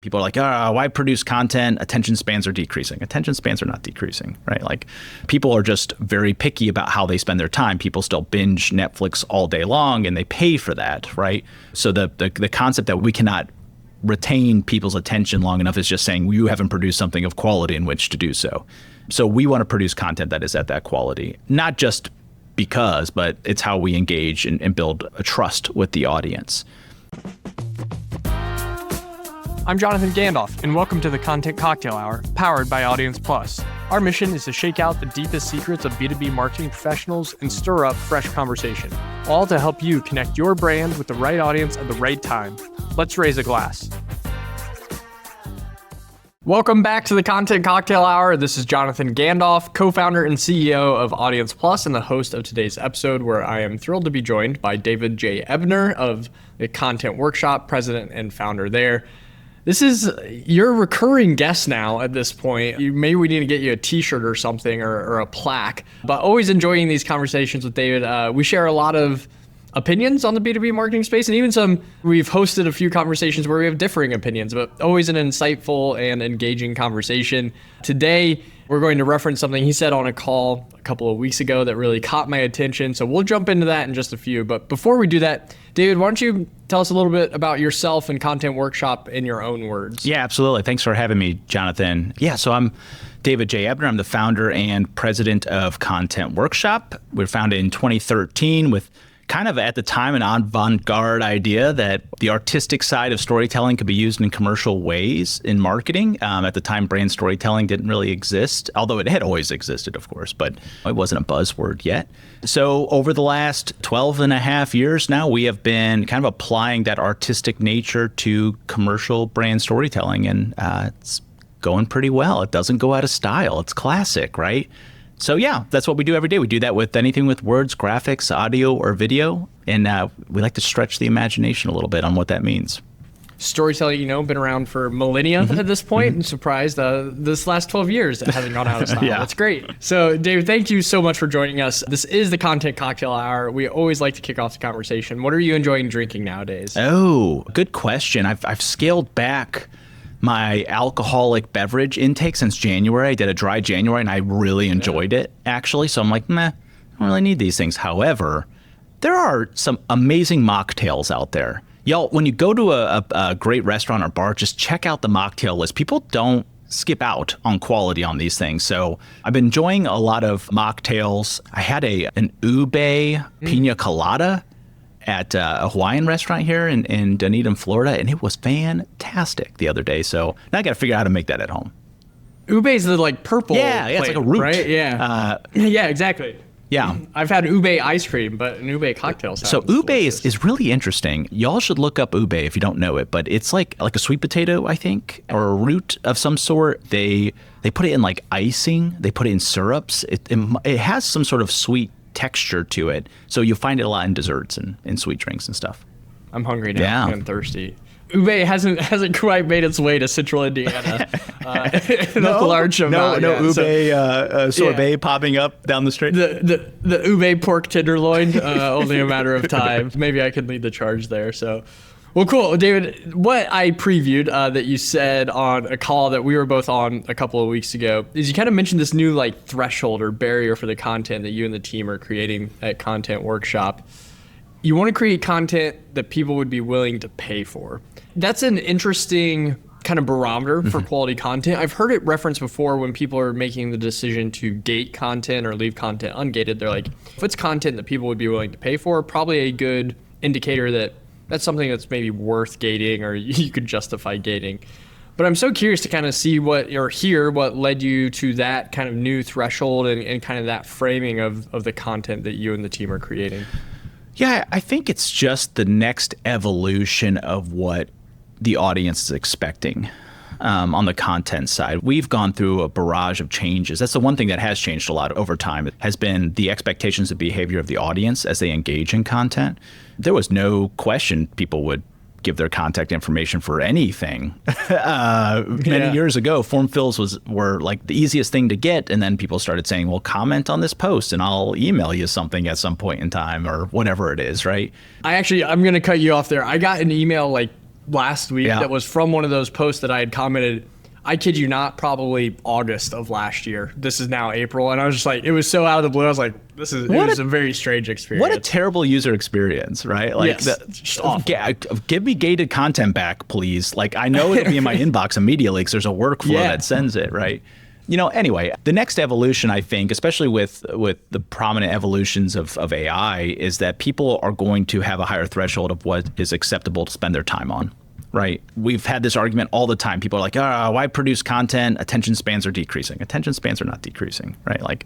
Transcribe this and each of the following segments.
People are like, oh, why produce content? Attention spans are decreasing. Attention spans are not decreasing, right? Like people are just very picky about how they spend their time. People still binge Netflix all day long and they pay for that, right? So the concept that we cannot retain people's attention long enough is just saying you haven't produced something of quality in which to do so. So we want to produce content that is at that quality, not just because, but it's how we engage and build a trust with the audience. I'm Jonathan Gandolf, and welcome to the Content Cocktail Hour, powered by Audience Plus. Our mission is to shake out the deepest secrets of B2B marketing professionals and stir up fresh conversation, all to help you connect your brand with the right audience at the right time. Let's raise a glass. Welcome back to the Content Cocktail Hour. This is Jonathan Gandolf, co-founder and CEO of Audience Plus, and the host of today's episode, where I am thrilled to be joined by David J. Ebner of the Content Workshop, president and founder there. This is your recurring guest now at this point. Maybe we need to get you a t-shirt or something or a plaque, but always enjoying these conversations with David. We share a lot of opinions on the B2B marketing space, and even we've hosted a few conversations where we have differing opinions, but always an insightful and engaging conversation. Today, we're going to reference something he said on a call a couple of weeks ago that really caught my attention. So we'll jump into that in just a few. But before we do that, David, why don't you tell us a little bit about yourself and Content Workshop in your own words? Yeah, absolutely. Thanks for having me, Jonathan. Yeah, so I'm David J. Ebner. I'm the founder and president of Content Workshop. We were founded in 2013 with kind of at the time an avant-garde idea that the artistic side of storytelling could be used in commercial ways in marketing. At the time, brand storytelling didn't really exist, although it had always existed, of course, but it wasn't a buzzword yet. So over the last 12 and a half years now, we have been kind of applying that artistic nature to commercial brand storytelling, and it's going pretty well. It doesn't go out of style. It's classic, right? So yeah, that's what we do every day. We do that with anything with words, graphics, audio, or video. And we like to stretch the imagination a little bit on what that means. Storytelling, been around for millennia at this point. I'm surprised this last 12 years it hasn't gone out of style. Yeah. That's great. So David, thank you so much for joining us. This is the Content Cocktail Hour. We always like to kick off the conversation. What are you enjoying drinking nowadays? Oh, good question. I've scaled back my alcoholic beverage intake since January. I did a dry January and I really enjoyed it, actually. So I'm like, meh, I don't really need these things. However, there are some amazing mocktails out there. Y'all, when you go to a great restaurant or bar, just check out the mocktail list. People don't skip out on quality on these things. So I've been enjoying a lot of mocktails. I had an ube pina colada at a Hawaiian restaurant here in Dunedin, Florida, and it was fantastic the other day. So now I got to figure out how to make that at home. Ube is the purple plate, it's like a root. Right? Yeah. Yeah, exactly. Yeah. I've had ube ice cream, but an ube cocktail sounds So ube delicious. is really interesting. Y'all should look up ube if you don't know it, but it's like a sweet potato, I think, or a root of some sort. They put it in like icing. They put it in syrups. It has some sort of sweet texture to it. So you'll find it a lot in desserts and sweet drinks and stuff. I'm hungry now. Yeah. I'm thirsty. Ube hasn't quite made its way to Central Indiana in a large amount. No yet. ube sorbet popping up down the street. The ube pork tenderloin, only a matter of time. Maybe I could lead the charge there. So, well, cool, David. What I previewed that you said on a call that we were both on a couple of weeks ago is you kind of mentioned this new threshold or barrier for the content that you and the team are creating at Content Workshop. You want to create content that people would be willing to pay for. That's an interesting kind of barometer for quality content. I've heard it referenced before when people are making the decision to gate content or leave content ungated. They're like, if it's content that people would be willing to pay for, probably a good indicator that that's something that's maybe worth gating or you could justify gating. But I'm so curious to kind of see what led you to that kind of new threshold and kind of that framing of the content that you and the team are creating. Yeah, I think it's just the next evolution of what the audience is expecting on the content side. We've gone through a barrage of changes. That's the one thing that has changed a lot over time. It has been the expectations and behavior of the audience as they engage in content. There was no question people would give their contact information for anything. Many years ago, form fills were like the easiest thing to get. And then people started saying, well, comment on this post and I'll email you something at some point in time or whatever it is, right? I'm going to cut you off there. I got an email last week that was from one of those posts that I had commented, I kid you not, probably August of last year. This is now April. And I was just like, it was so out of the blue. I was like, it was a very strange experience. What a terrible user experience, right? Like, give me gated content back, please. Like, I know it'll be in my inbox immediately because there's a workflow that sends it, right? Anyway, the next evolution, I think, especially with the prominent evolutions of AI, is that people are going to have a higher threshold of what is acceptable to spend their time on. Right. We've had this argument all the time. People are like, why produce content? Attention spans are decreasing. Attention spans are not decreasing, right? Like,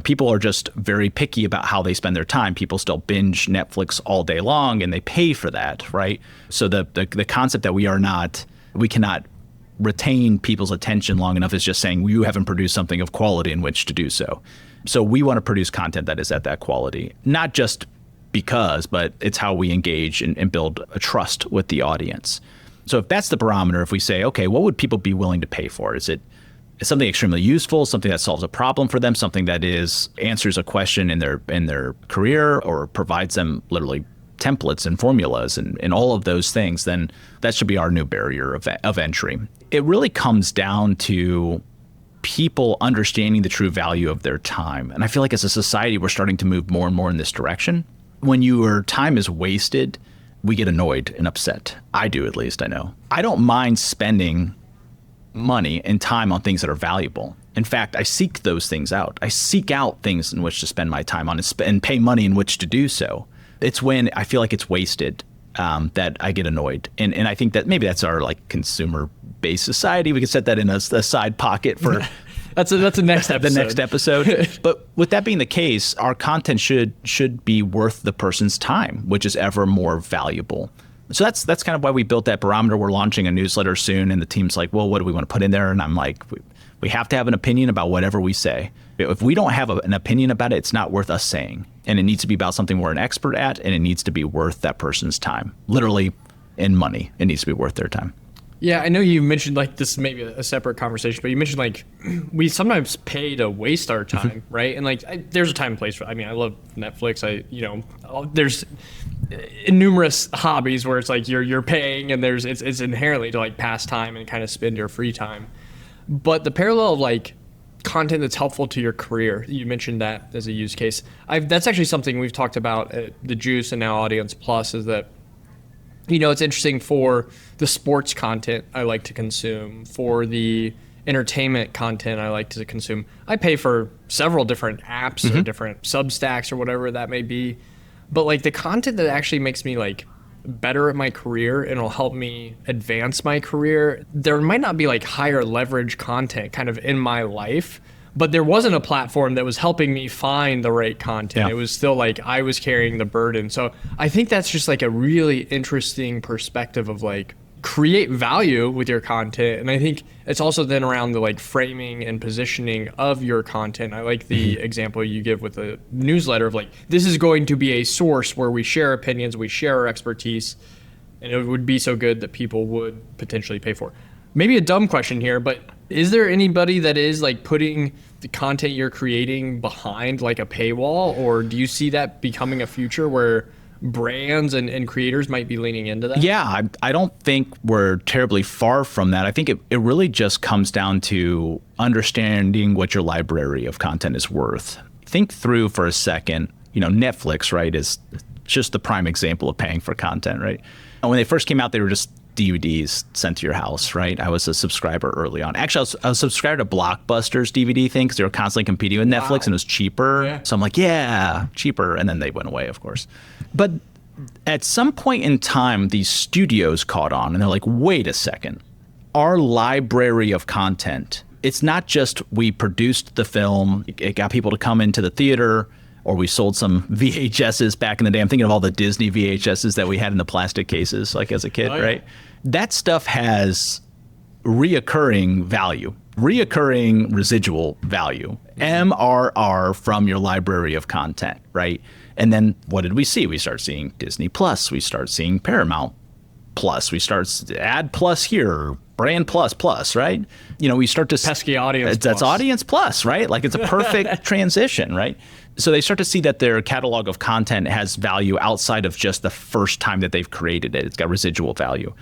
people are just very picky about how they spend their time. People still binge Netflix all day long and they pay for that, right? So the concept that we cannot retain people's attention long enough is just saying you haven't produced something of quality in which to do so. So we want to produce content that is at that quality, not just because, but it's how we engage and build a trust with the audience. So if that's the barometer, if we say, okay, what would people be willing to pay for? Is it something extremely useful, something that solves a problem for them, something that answers a question in their career or provides them literally templates and formulas and all of those things, then that should be our new barrier of entry. It really comes down to people understanding the true value of their time. And I feel like as a society, we're starting to move more and more in this direction. When your time is wasted, we get annoyed and upset. I do, at least, I know. I don't mind spending money and time on things that are valuable. In fact, I seek those things out. I seek out things in which to spend my time on and pay money in which to do so. It's when I feel like it's wasted that I get annoyed. And I think that maybe that's our consumer-based society. We could set that in a side pocket for... That's the next episode. The next episode. But with that being the case, our content should be worth the person's time, which is ever more valuable. So that's kind of why we built that barometer. We're launching a newsletter soon, and the team's like, well, what do we want to put in there? And I'm like, we have to have an opinion about whatever we say. If we don't have an opinion about it, it's not worth us saying. And it needs to be about something we're an expert at, and it needs to be worth that person's time. Literally, in money, it needs to be worth their time. Yeah, I know you mentioned this may be a separate conversation, but you mentioned we sometimes pay to waste our time, right? And there's a time and place for. I mean, I love Netflix. There's numerous hobbies where it's you're paying, and it's inherently to pass time and kind of spend your free time. But the parallel of content that's helpful to your career, you mentioned that as a use case. That's actually something we've talked about at the Juice and now Audience Plus, is that it's interesting for the sports content I like to consume, for the entertainment content I like to consume. I pay for several different apps or different Substacks or whatever that may be. But the content that actually makes me better at my career and will help me advance my career, there might not be higher leverage content kind of in my life, but there wasn't a platform that was helping me find the right content. Yeah. It was still I was carrying the burden. So I think that's just a really interesting perspective of create value with your content. And I think it's also then around the framing and positioning of your content. I like the example you give with the newsletter of this is going to be a source where we share opinions, we share our expertise, and it would be so good that people would potentially pay for it. Maybe a dumb question here, but is there anybody that is putting the content you're creating behind a paywall, or do you see that becoming a future where brands and creators might be leaning into that? Yeah, I don't think we're terribly far from that. I think it really just comes down to understanding what your library of content is worth. Think through for a second, Netflix, right, is just the prime example of paying for content, right? And when they first came out, they were just DVDs sent to your house, right? I was a subscriber early on. Actually, I was subscribed to Blockbuster's DVD thing because they were constantly competing with Netflix and it was cheaper. Yeah. So I'm like, yeah, cheaper. And then they went away, of course. But at some point in time, these studios caught on and they're like, wait a second. Our library of content, it's not just we produced the film, it got people to come into the theater, or we sold some VHSs back in the day. I'm thinking of all the Disney VHSs that we had in the plastic cases, as a kid, right? That stuff has reoccurring value, reoccurring residual value, MRR from your library of content, right? And then what did we see? We start seeing Disney Plus, we start seeing Paramount Plus, we start Ad Plus here, Brand Plus, right? We start to pesky Audience Plus. That's Audience Plus, right? It's a perfect transition, right? So they start to see that their catalog of content has value outside of just the first time that they've created it. It's got residual value.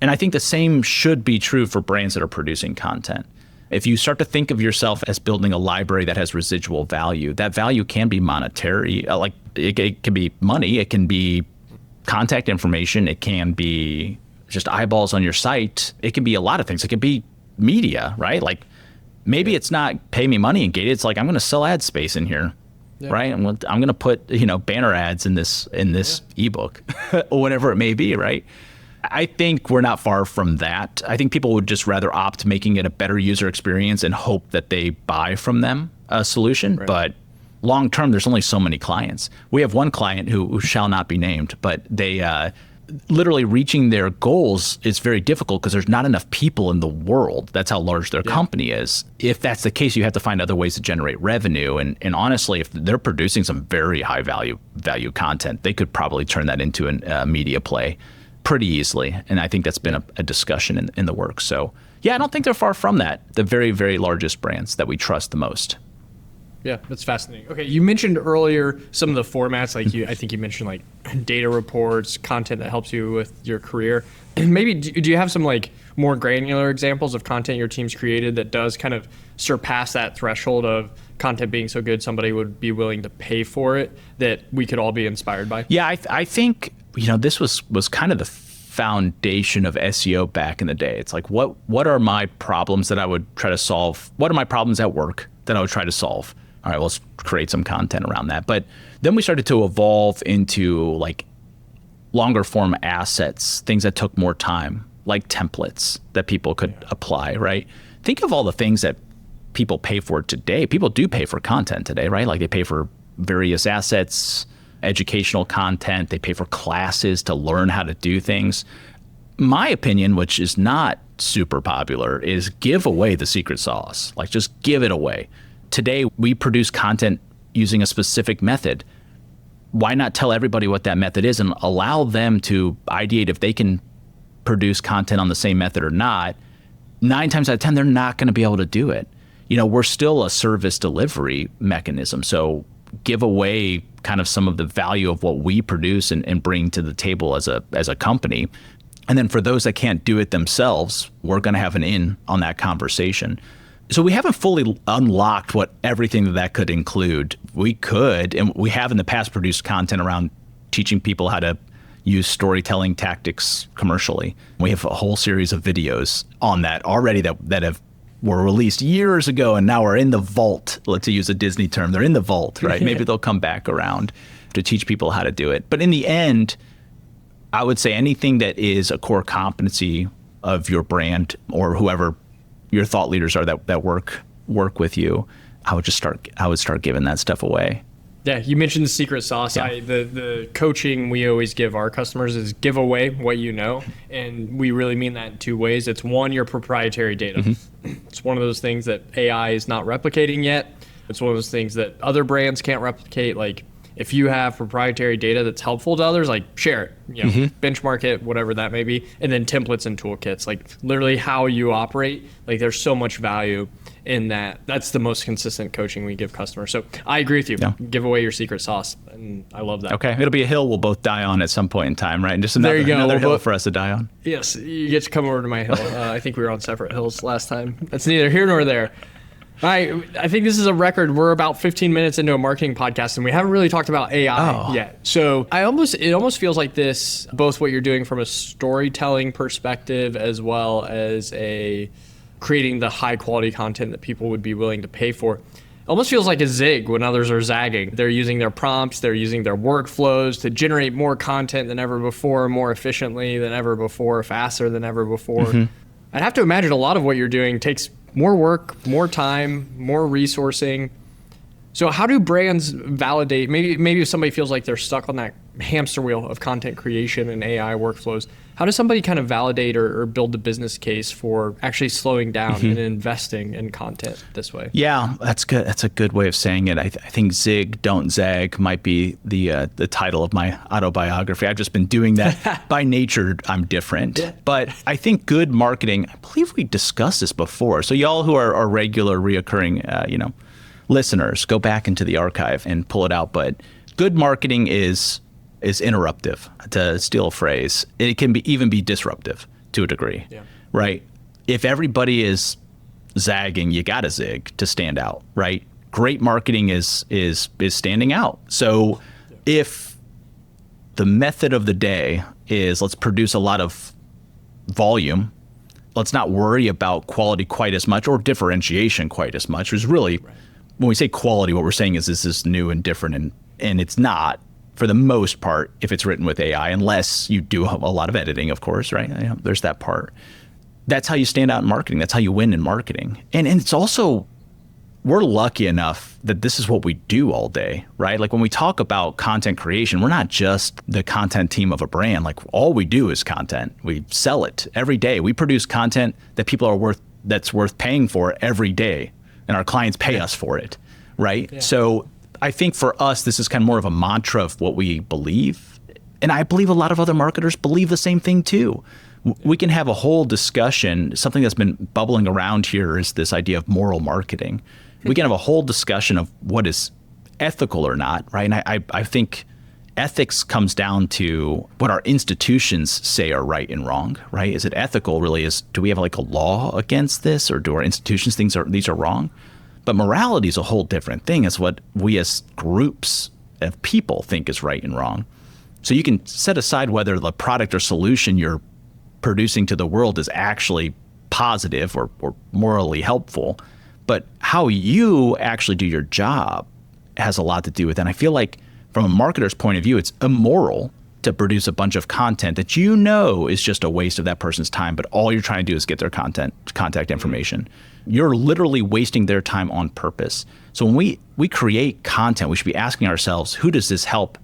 And I think the same should be true for brands that are producing content. If you start to think of yourself as building a library that has residual value, that value can be monetary. Like it can be money, it can be contact information, it can be just eyeballs on your site. It can be a lot of things. It can be media, right? Like maybe it's not pay me money and gated. It's like I'm going to sell ad space in here, right? I'm going to put banner ads in this ebook or whatever it may be, right? I think we're not far from that. I think people would just rather opt making it a better user experience and hope that they buy from them a solution. Right. But long term, there's only so many clients. We have one client who shall not be named, but they literally reaching their goals is very difficult because there's not enough people in the world. That's how large their company is. If that's the case, you have to find other ways to generate revenue. And honestly, if they're producing some very high value content, they could probably turn that into a media play pretty easily. And I think that's been a discussion in the works. So yeah, I don't think they're far from that. The very, very largest brands that we trust the most. Yeah, that's fascinating. Okay, you mentioned earlier some of the formats, I think you mentioned like data reports, content that helps you with your career. Maybe do you have some like more granular examples of content your team's created that does kind of surpass that threshold of content being so good somebody would be willing to pay for it that we could all be inspired by? Yeah, I think this was kind of the foundation of SEO back in the day. It's like what are my problems that I would try to solve? What are my problems at work that I would try to solve? All right, well, let's create some content around that. But then we started to evolve into like longer form assets, things that took more time, like templates that people could apply, right? Think of all the things that people pay for today. People do pay for content today, right? Like they pay for various assets, educational content, they pay for classes to learn how to do things. My opinion, which is not super popular, is give away the secret sauce. Like just give it away. Today, we produce content using a specific method. Why not tell everybody what that method is and allow them to ideate if they can produce content on the same method or not? 9 times out of 10, they're not going to be able to do it. We're still a service delivery mechanism. So give away kind of some of the value of what we produce and bring to the table as a company. And then for those that can't do it themselves, we're going to have an in on that conversation. So we haven't fully unlocked what everything that could include. We could, and we have in the past produced content around teaching people how to use storytelling tactics commercially. We have a whole series of videos on that already that were released years ago and now are in the vault. Let's use a Disney term. They're in the vault, right? Maybe they'll come back around to teach people how to do it. But in the end, I would say anything that is a core competency of your brand or whoever your thought leaders are that work with you, I would start giving that stuff away. Yeah, you mentioned the secret sauce. Yeah. The coaching we always give our customers is give away what you know, and we really mean that in 2 ways. It's one, your proprietary data. Mm-hmm. It's one of those things that AI is not replicating yet. It's one of those things that other brands can't replicate. Like if you have proprietary data that's helpful to others, like share it, benchmark it, whatever that may be, and then templates and toolkits, like literally how you operate. Like there's so much value in that. That's the most consistent coaching we give customers. So I agree with you. Yeah. Give away your secret sauce, and I love that. Okay, it'll be a hill we'll both die on at some point in time, right? And just another hill for us to die on. Yes, you get to come over to my hill. I think we were on separate hills last time. That's neither here nor there. All right, I think this is a record. We're about 15 minutes into a marketing podcast, and we haven't really talked about AI yet. So it almost feels like this, both what you're doing from a storytelling perspective as well as creating the high quality content that people would be willing to pay for. It almost feels like a zig when others are zagging. They're using their prompts, they're using their workflows to generate more content than ever before, more efficiently than ever before, faster than ever before. Mm-hmm. I'd have to imagine a lot of what you're doing takes more work, more time, more resourcing. So how do brands validate, maybe if somebody feels like they're stuck on that hamster wheel of content creation and AI workflows, how does somebody kind of validate or build the business case for actually slowing down and investing in content this way? Yeah, that's good. That's a good way of saying it. I think zig, don't zag might be the title of my autobiography. I've just been doing that. By nature, I'm different. Yeah. But I think good marketing, I believe we discussed this before. So y'all who are regular, reoccurring, listeners, go back into the archive and pull it out. But good marketing is interruptive, to steal a phrase. It can even be disruptive. to a degree, Yeah. right? If everybody is zagging, you got to zig to stand out, right? Great marketing is standing out. So if the method of the day is let's produce a lot of volume, let's not worry about quality quite as much or differentiation quite as much. There's really, when we say quality, what we're saying is this is new and different, and it's not for the most part if it's written with AI, unless you do a lot of editing, of course, right? You know, there's that part. That's how you stand out in marketing. That's how you win in marketing. And it's also, we're lucky enough that this is what we do all day, right? Like when we talk about content creation, we're not just the content team of a brand. Like all we do is content. We sell it every day. We produce content that people are that's worth paying for every day. And our clients pay us for it, right? Yeah. So I think for us, this is kind of more of a mantra of what we believe. And I believe a lot of other marketers believe the same thing too. We can have a whole discussion. Something that's been bubbling around here is this idea of moral marketing. We can have a whole discussion of what is ethical or not, right? And I think ethics comes down to what our institutions say are right and wrong, right? Is it ethical really? Do we have like a law against this, or do our institutions think these are wrong? But morality is a whole different thing. It's what we as groups of people think is right and wrong. So you can set aside whether the product or solution you're producing to the world is actually positive or morally helpful. But how you actually do your job has a lot to do with it. And I feel like from a marketer's point of view, it's immoral to produce a bunch of content that you know is just a waste of that person's time, but all you're trying to do is get their contact information. You're literally wasting their time on purpose. So when we create content, we should be asking ourselves, who does this help?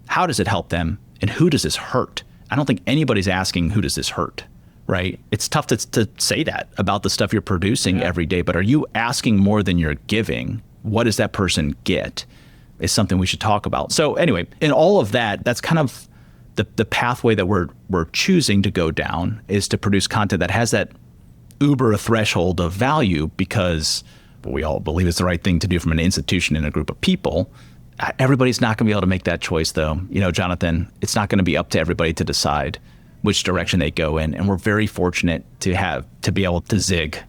How does it help them? And who does this hurt? I don't think anybody's asking, who does this hurt? Right? It's tough to say that about the stuff you're producing every day, but are you asking more than you're giving? What does that person get? Is something we should talk about. So anyway, in all of that, that's kind of the pathway that we're choosing to go down, is to produce content that has that uber threshold of value, because we all believe it's the right thing to do from an institution and a group of people. Everybody's not going to be able to make that choice, though. You know, Jonathan, it's not going to be up to everybody to decide which direction they go in. And we're very fortunate to be able to zig.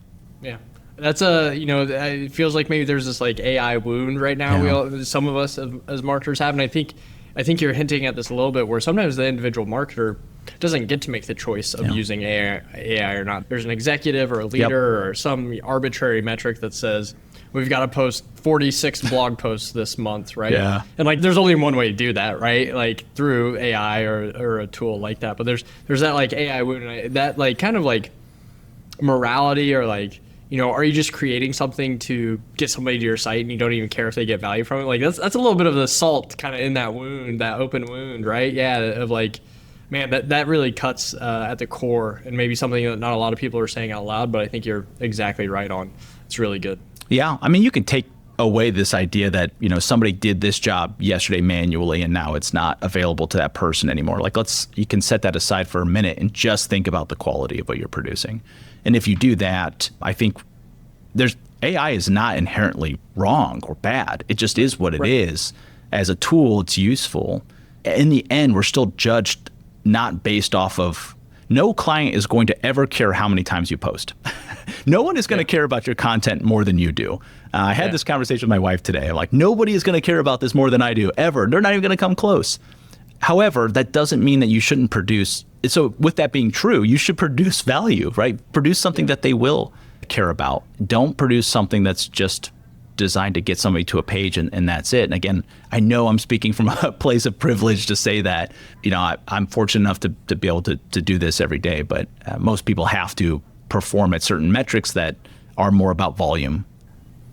Yeah. That's it feels like maybe there's this like AI wound right now. Yeah. Some of us as marketers have, and I think you're hinting at this a little bit, where sometimes the individual marketer doesn't get to make the choice of using AI or not. There's an executive or a leader or some arbitrary metric that says, we've got to post 46 blog posts this month, right? Yeah. And like, there's only one way to do that, right? Like through AI or a tool like that. But there's that like AI wound, that like kind of like morality, or like, you know, are you just creating something to get somebody to your site and you don't even care if they get value from it? Like that's a little bit of the salt kind of in that wound, that open wound, right? Yeah, of like, man, that really cuts at the core, and maybe something that not a lot of people are saying out loud, but I think you're exactly right on. It's really good. Yeah, I mean, you can take away this idea that, you know, somebody did this job yesterday manually and now it's not available to that person anymore. Like you can set that aside for a minute and just think about the quality of what you're producing. And if you do that, I think AI is not inherently wrong or bad. It just is what it is. As a tool, it's useful. In the end, we're still judged not based off of, no client is going to ever care how many times you post. No one is going to care about your content more than you do. I had this conversation with my wife today. I'm like, nobody is going to care about this more than I do, ever. They're not even going to come close. However, that doesn't mean that you shouldn't produce. So with that being true, you should produce value, right? Produce something that they will care about. Don't produce something that's just designed to get somebody to a page and that's it. And again, I know I'm speaking from a place of privilege to say that. You know, I'm fortunate enough to be able to do this every day, but most people have to perform at certain metrics that are more about volume.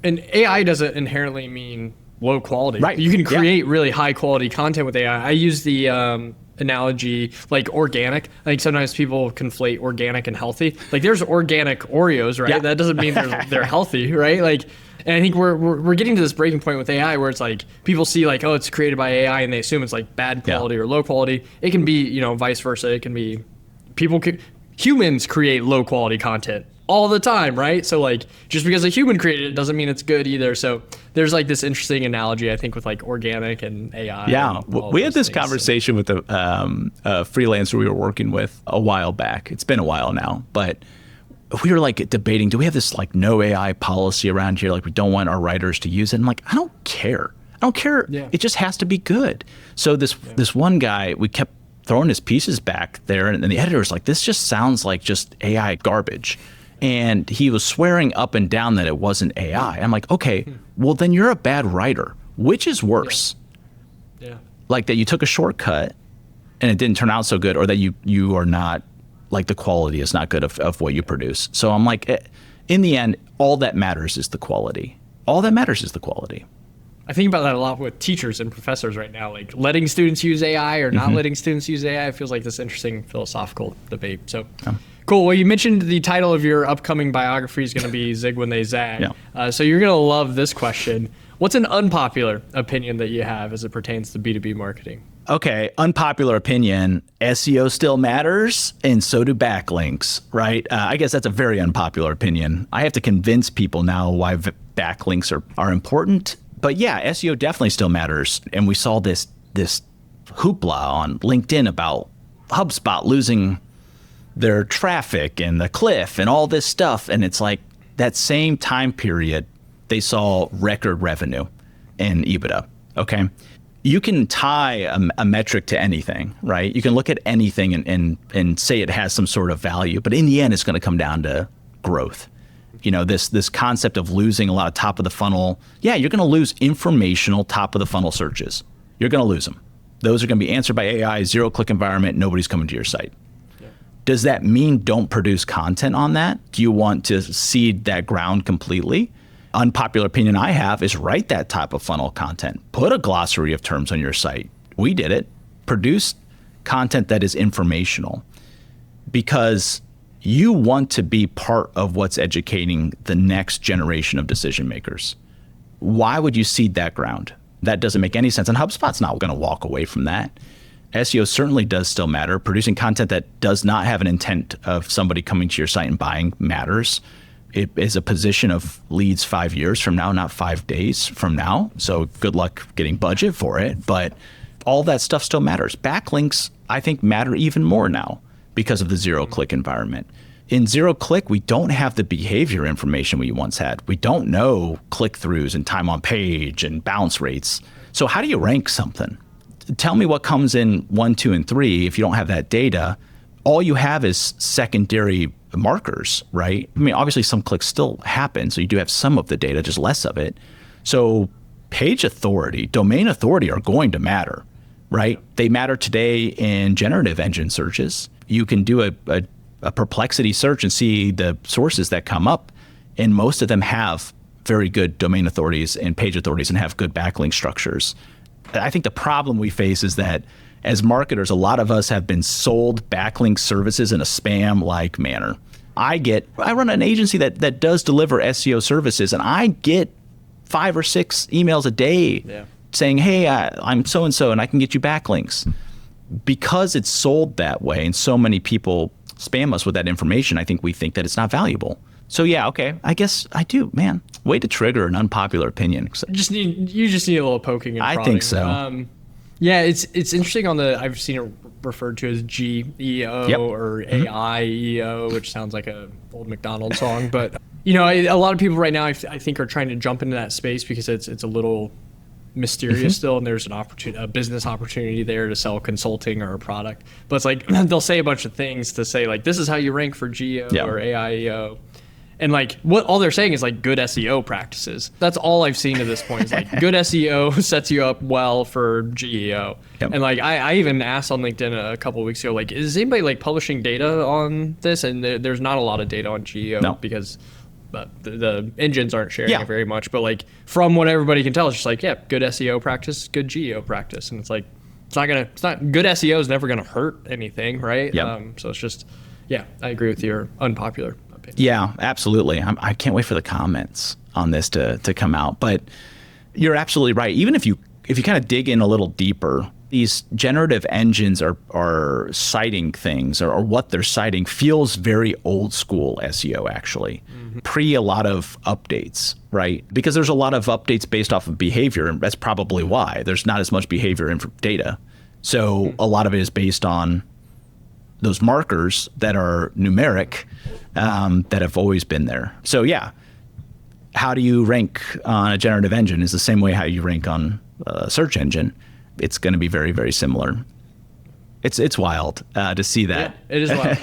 And AI doesn't inherently mean low quality. Right. You can create really high quality content with AI. I use the analogy like organic. I think sometimes people conflate organic and healthy. Like there's organic Oreos, right? Yeah. That doesn't mean they're healthy, right? Like, and I think we're getting to this breaking point with AI where it's like people see like, oh, it's created by AI and they assume it's like bad quality or low quality. It can be, you know, vice versa. It can be humans create low quality content all the time, right? So like just because a human created it doesn't mean it's good either. So there's like this interesting analogy, I think, with like organic and AI. Yeah, we had this things. conversation with a freelancer we were working with a while back. It's been a while now, but we were like debating, do we have this like no AI policy around here? Like we don't want our writers to use it. And I'm like, I don't care. I don't care. Yeah. It just has to be good. So this one guy, we kept throwing his pieces back there, and the editor was like, this just sounds like just AI garbage. And he was swearing up and down that it wasn't AI. I'm like, okay, well then you're a bad writer. Which is worse? Yeah. Like that you took a shortcut and it didn't turn out so good, or that you are not, like the quality is not good of what you produce. So I'm like, in the end, all that matters is the quality. All that matters is the quality. I think about that a lot with teachers and professors right now, like letting students use AI or not letting students use AI. It feels like this interesting philosophical debate. So cool. Well, you mentioned the title of your upcoming biography is going to be Zig When They Zag. Yeah. So you're going to love this question. What's an unpopular opinion that you have as it pertains to B2B marketing? Okay, unpopular opinion, SEO still matters, and so do backlinks, right? I guess that's a very unpopular opinion. I have to convince people now why backlinks are important. But yeah, SEO definitely still matters. And we saw this hoopla on LinkedIn about HubSpot losing their traffic and the cliff and all this stuff. And it's like that same time period, they saw record revenue and EBITDA, okay? You can tie a metric to anything, right? You can look at anything and say it has some sort of value, but in the end, it's going to come down to growth. You know, this concept of losing a lot of top of the funnel. Yeah, you're going to lose informational top of the funnel searches. You're going to lose them. Those are going to be answered by AI, zero click environment. Nobody's coming to your site. Yeah. Does that mean don't produce content on that? Do you want to seed that ground completely? Unpopular opinion I have is write that top of funnel content. Put a glossary of terms on your site. We did it. Produce content that is informational, because you want to be part of what's educating the next generation of decision makers. Why would you cede that ground? That doesn't make any sense. And HubSpot's not going to walk away from that. SEO certainly does still matter. Producing content that does not have an intent of somebody coming to your site and buying matters. It is a position of leads 5 years from now, not 5 days from now. So good luck getting budget for it. But all that stuff still matters. Backlinks, I think, matter even more now because of the zero-click environment. In zero-click, we don't have the behavior information we once had. We don't know click-throughs and time on page and bounce rates. So how do you rank something? Tell me what comes in 1, 2, and 3 if you don't have that data. All you have is secondary markers, right? I mean, obviously some clicks still happen, so you do have some of the data, just less of it. So page authority, domain authority are going to matter, right? They matter today in generative engine searches. You can do a perplexity search and see the sources that come up, and most of them have very good domain authorities and page authorities and have good backlink structures. I think the problem we face is that as marketers, a lot of us have been sold backlink services in a spam-like manner. I run an agency that does deliver SEO services, and I get 5 or 6 emails a day saying, hey, I'm so-and-so, and I can get you backlinks. Because it's sold that way, and so many people spam us with that information, I think we think that it's not valuable. So yeah, okay, I guess I do, man. Way to trigger an unpopular opinion. You just need a little poking and prodding. I think so. Yeah, it's interesting I've seen it referred to as GEO or AIEO, which sounds like a old McDonald's song. But, you know, a lot of people right now, I think, are trying to jump into that space because it's a little mysterious still, and there's a business opportunity there to sell consulting or a product. But it's like they'll say a bunch of things to say, like, this is how you rank for GEO or AIEO. And like what all they're saying is like good SEO practices. That's all I've seen to this point is like good SEO sets you up well for GEO. Yep. And like I even asked on LinkedIn a couple of weeks ago, like, is anybody like publishing data on this? And there's not a lot of data on GEO because the engines aren't sharing it very much. But like from what everybody can tell, it's just like, yeah, good SEO practice, good GEO practice. And it's like, it's not good SEO is never going to hurt anything, right? Yep. So it's just, yeah, I agree with your unpopular opinion. Yeah, absolutely. I can't wait for the comments on this to come out. But you're absolutely right. Even if you kind of dig in a little deeper, These generative engines are citing things, or what they're citing feels very old school SEO, actually. Pre a lot of updates, right? Because there's a lot of updates based off of behavior, and that's probably why there's not as much behavior data. So a lot of it is based on those markers that are numeric, that have always been there. So yeah, how do you rank on a generative engine is the same way how you rank on a search engine. It's going to be very, very similar. It's wild to see that. Yeah, it is wild.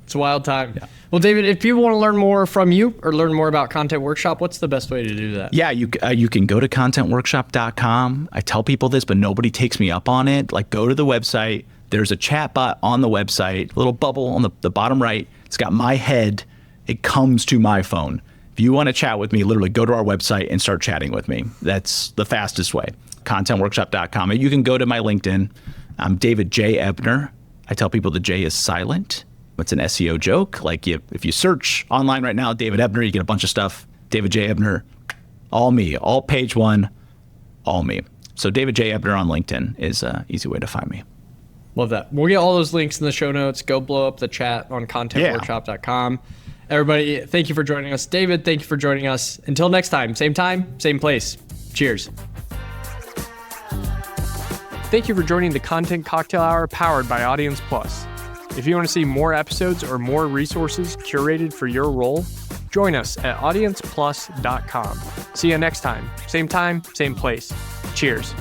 It's a wild time. Yeah. Well, David, if people want to learn more from you or learn more about Content Workshop, what's the best way to do that? Yeah, you can go to contentworkshop.com. I tell people this, but nobody takes me up on it. Like, go to the website. There's a chat bot on the website, a little bubble on the bottom right. It's got my head. It comes to my phone. If you want to chat with me, literally go to our website and start chatting with me. That's the fastest way. Contentworkshop.com. You can go to my LinkedIn. I'm David J. Ebner. I tell people the J is silent. It's an SEO joke. Like, if you search online right now, David Ebner, you get a bunch of stuff. David J. Ebner, all me, all page one, all me. So David J. Ebner on LinkedIn is an easy way to find me. Love that. We'll get all those links in the show notes. Go blow up the chat on contentworkshop.com. Everybody, thank you for joining us. David, thank you for joining us. Until next time, same place. Cheers. Thank you for joining the Content Cocktail Hour powered by Audience Plus. If you want to see more episodes or more resources curated for your role, join us at audienceplus.com. See you next time, same place. Cheers.